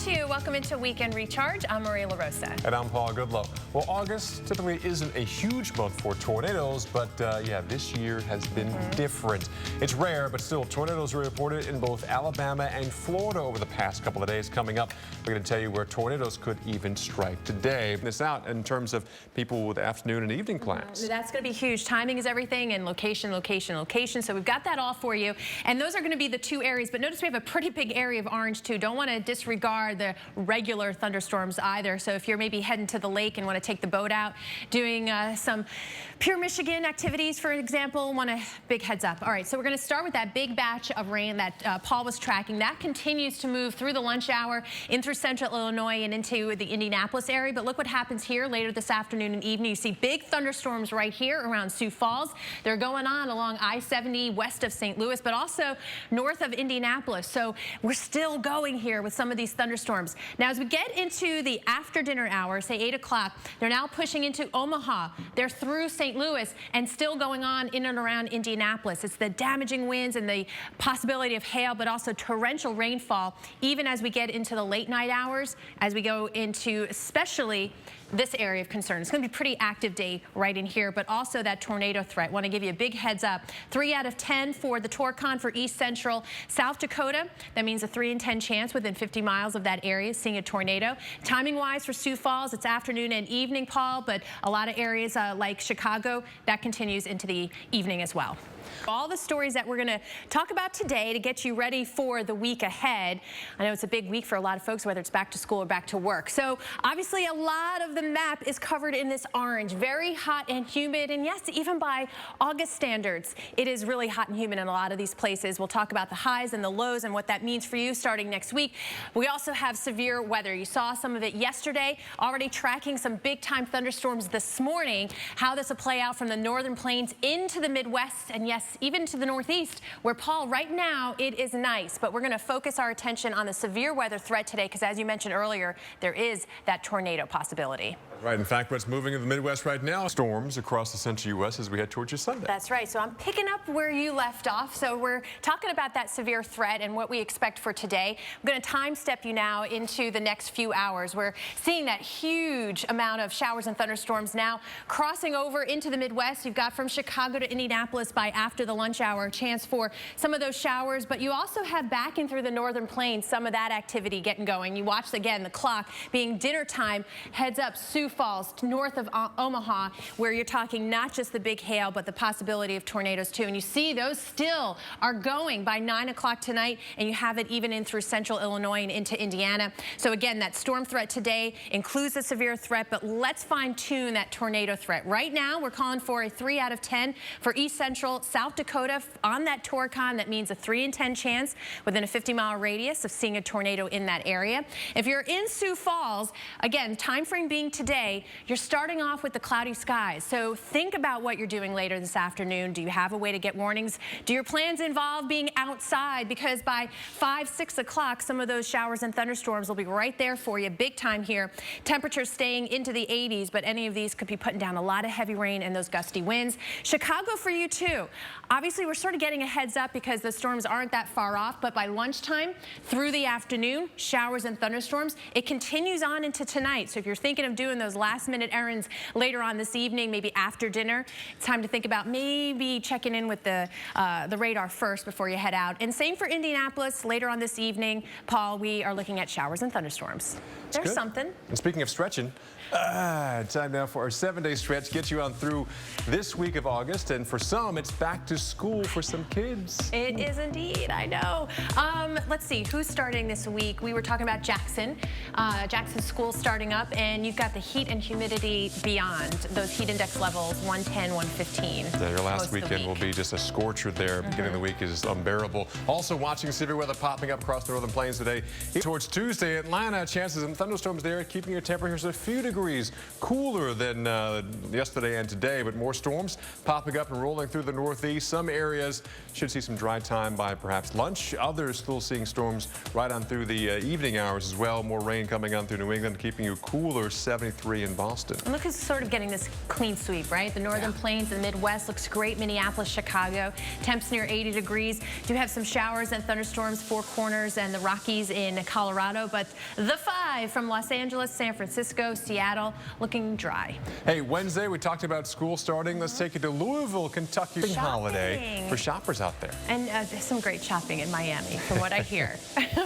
2. Welcome into Weekend Recharge. I'm Maria LaRosa. And I'm Paul Goodlow. Well, August typically isn't a huge month for tornadoes, but yeah, this year has been different. It's rare, but still, tornadoes were reported in both Alabama and Florida over the past couple of days. Coming up, we're going to tell you where tornadoes could even strike today. This out in terms of people with afternoon and evening plans. That's going to be huge. Timing is everything, and location, location, location. So we've got that all for you. And those are going to be the two areas. But notice we have a pretty big area of orange, too. Don't want to disregard the regular thunderstorms either. So if you're maybe heading to the lake and want to take the boat out, doing some Pure Michigan activities, for example, want a big heads up. All right, so we're going to start with that big batch of rain that Paul was tracking. That continues to move through the lunch hour, in through central Illinois and into the Indianapolis area. But look what happens here later this afternoon and evening. You see big thunderstorms right here around Sioux Falls. They're going on along I-70 west of St. Louis, but also north of Indianapolis. So we're still going here with some of these thunderstorms. Now, as we get into the after dinner hour, say 8 o'clock, they're now pushing into Omaha. They're through St. Louis and still going on in and around Indianapolis. It's the damaging winds and the possibility of hail, but also torrential rainfall, even as we get into the late night hours, as we go into especially this area of concern. It's going to be a pretty active day right in here, but also that tornado threat. Want to give you a big heads up. 3 out of 10 for the Torcon for East Central South Dakota. That means a 3 in 10 chance within 50 miles of that area seeing a tornado. Timing wise for Sioux Falls, it's afternoon and evening, Paul, but a lot of areas like Chicago, that continues into the evening as well. All the stories that we're going to talk about today to get you ready for the week ahead. I know it's a big week for a lot of folks, whether it's back to school or back to work. So obviously a lot of the map is covered in this orange, very hot and humid. And yes, even by August standards, it is really hot and humid in a lot of these places. We'll talk about the highs and the lows and what that means for you starting next week. We also have severe weather. You saw some of it yesterday, already tracking some big time thunderstorms this morning. How this will play out from the northern plains into the Midwest and yes, even to the Northeast, where, Paul, right now it is nice, but we're going to focus our attention on the severe weather threat today because, as you mentioned earlier, there is that tornado possibility. Right. In fact, what's moving in the Midwest right now, storms across the central U.S. as we head towards your Sunday. That's right. So I'm picking up where you left off. So we're talking about that severe threat and what we expect for today. I'm going to time step you now into the next few hours. We're seeing that huge amount of showers and thunderstorms now crossing over into the Midwest. You've got from Chicago to Indianapolis by after the lunch hour, a chance for some of those showers, but you also have back in through the northern plains some of that activity getting going. You watch again the clock being dinner time, heads up Sioux Falls north of Omaha, where you're talking not just the big hail, but the possibility of tornadoes too. And you see those still are going by 9 o'clock tonight, and you have it even in through central Illinois and into Indiana. So again, that storm threat today includes the severe threat, but let's fine tune that tornado threat. Right now, we're calling for a 3 out of 10 for East Central South Dakota on that Torcon. That means a 3 in 10 chance within a 50-mile radius of seeing a tornado in that area. If you're in Sioux Falls, again, time frame being today, you're starting off with the cloudy skies. So think about what you're doing later this afternoon. Do you have a way to get warnings? Do your plans involve being outside? Because by 5, 6 o'clock, some of those showers and thunderstorms will be right there for you, big time here. Temperatures staying into the 80s, but any of these could be putting down a lot of heavy rain and those gusty winds. Chicago for you too. Obviously, we're sort of getting a heads up because the storms aren't that far off, but by lunchtime through the afternoon, showers and thunderstorms, it continues on into tonight. So if you're thinking of doing those last-minute errands later on this evening, maybe after dinner, it's time to think about maybe checking in with the radar first before you head out. And same for Indianapolis later on this evening. Paul, we are looking at showers and thunderstorms. There's something. And speaking of stretching, time now for our 7-day stretch. Get you on through this week of August, and for some, it's back to school for some kids. It is indeed, I know. Let's see, who's starting this week? We were talking about Jackson. Jackson's school starting up, and you've got the heat and humidity beyond. Those heat index levels, 110, 115. Yeah, your last weekend will be just a scorcher there. Beginning of the week is unbearable. Also watching severe weather popping up across the northern plains today. Towards Tuesday, Atlanta, chances of thunderstorms there, keeping your temperatures a few degrees degrees cooler than yesterday and today, but more storms popping up and rolling through the northeast. Some areas should see some dry time by perhaps lunch. Others still seeing storms right on through the evening hours as well. More rain coming on through New England, keeping you cooler, 73 in Boston. And look who's sort of getting this clean sweep, right? The northern plains, the Midwest looks great. Minneapolis, Chicago, temps near 80 degrees. Do have some showers and thunderstorms, Four Corners and the Rockies in Colorado, but the 5 from Los Angeles, San Francisco, Seattle, looking dry. Hey, Wednesday we talked about school starting. Let's take you to Louisville, Kentucky. Shopping. Holiday for shoppers out there. And there's some great shopping in Miami, from what I hear.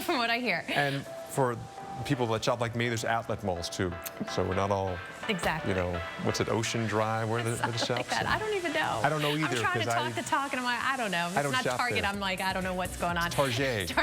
From what I hear. And for people that shop like me, there's outlet malls too. So we're not all, exactly. you know, what's it, Ocean Drive, where the shops? Like that. I don't even know. I don't know either. I'm trying to talk the talk, and I'm like, I don't know. If it's not Target, there. I'm like, I don't know what's going on. Target.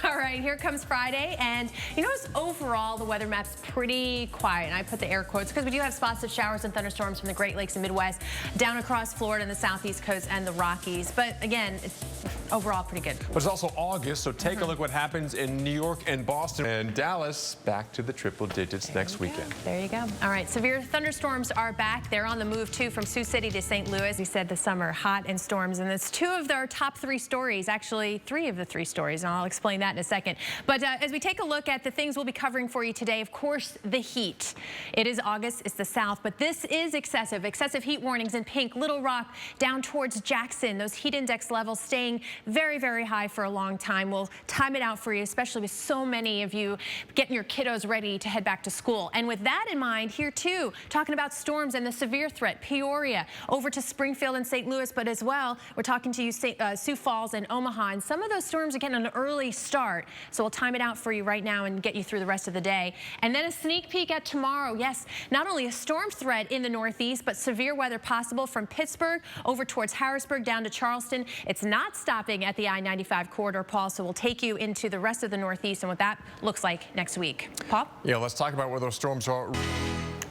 All right, here comes Friday, and you notice overall the weather map's pretty quiet, and I put the air quotes because we do have spots of showers and thunderstorms from the Great Lakes and Midwest down across Florida and the southeast coast and the Rockies. But again, it's overall pretty good. But it's also August, so take a look what happens in New York and Boston and Dallas. Back to the triple digits next weekend. There you go. All right, severe thunderstorms are back. They're on the move too from Sioux City to St. Louis. We said the summer hot and storms, and it's 2 of our top 3 stories, actually 3 of the 3 stories, and I'll explain that in a second. But as we take a look at the things we'll be covering for you today, of course, the heat. It is August, it's the South, but this is excessive. Excessive heat warnings in pink, Little Rock down towards Jackson. Those heat index levels staying very, very high for a long time. We'll time it out for you, especially with so many of you getting your kiddos ready to head back to school. And with that in mind, here too, talking about storms and the severe threat, Peoria over to Springfield and St. Louis, but as well, we're talking to you Sioux Falls and Omaha, and some of those storms are getting an early start. So we'll time it out for you right now and get you through the rest of the day. And then a sneak peek at tomorrow. Yes, not only a storm threat in the northeast, but severe weather possible from Pittsburgh over towards Harrisburg down to Charleston. It's not stopping at the I-95 corridor, Paul, so we'll take you into the rest of the northeast and what that looks like next week. Paul? Yeah, let's talk about where those storms are.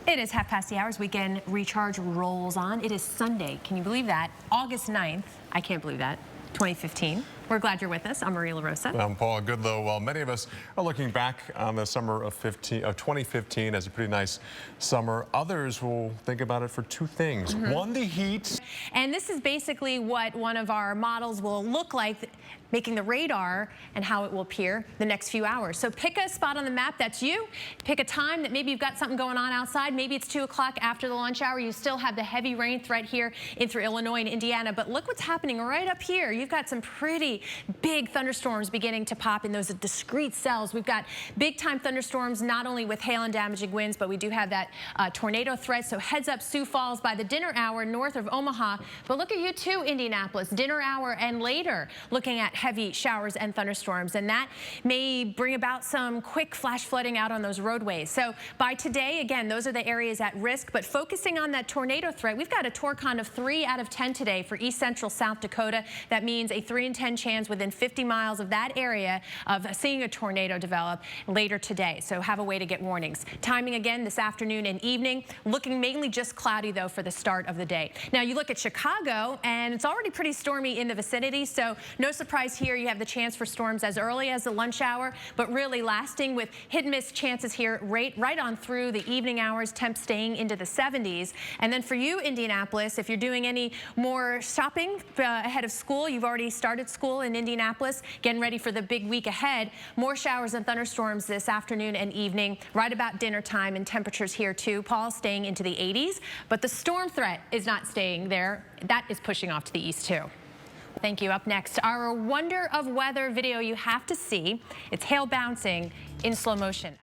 It is 6:30 hours. Weekend recharge rolls on. It is Sunday. Can you believe that? August 9th. I can't believe that. 2015. We're glad you're with us. I'm Maria LaRosa. I'm Paul Goodlow. Well, many of us are looking back on the summer of 2015 as a pretty nice summer. Others will think about it for 2 things. One, the heat. And this is basically what one of our models will look like, making the radar and how it will appear the next few hours. So pick a spot on the map that's you. Pick a time that maybe you've got something going on outside. Maybe it's 2 o'clock after the lunch hour. You still have the heavy rain threat here in through Illinois and Indiana. But look what's happening right up here. You've got some pretty big thunderstorms beginning to pop in those discrete cells. We've got big time thunderstorms, not only with hail and damaging winds, but we do have that tornado threat. So heads up Sioux Falls by the dinner hour north of Omaha. But look at you too, Indianapolis, dinner hour and later, looking at heavy showers and thunderstorms. And that may bring about some quick flash flooding out on those roadways. So by today, again, those are the areas at risk. But focusing on that tornado threat, we've got a TORCON of 3 out of 10 today for east central South Dakota. That means a 3 in 10 chance within 50 miles of that area of seeing a tornado develop later today. So have a way to get warnings. Timing again this afternoon and evening, looking mainly just cloudy though for the start of the day. Now you look at Chicago and it's already pretty stormy in the vicinity, so no surprise here. You have the chance for storms as early as the lunch hour, but really lasting with hit and miss chances here right on through the evening hours, temps staying into the 70s. And then for you, Indianapolis, if you're doing any more shopping ahead of school, you've already started school in Indianapolis, getting ready for the big week ahead. More showers and thunderstorms this afternoon and evening, right about dinner time, and temperatures here too, Paul, staying into the 80s. But the storm threat is not staying there. That is pushing off to the east too. Thank you. Up next, our wonder of weather video you have to see. It's hail bouncing in slow motion.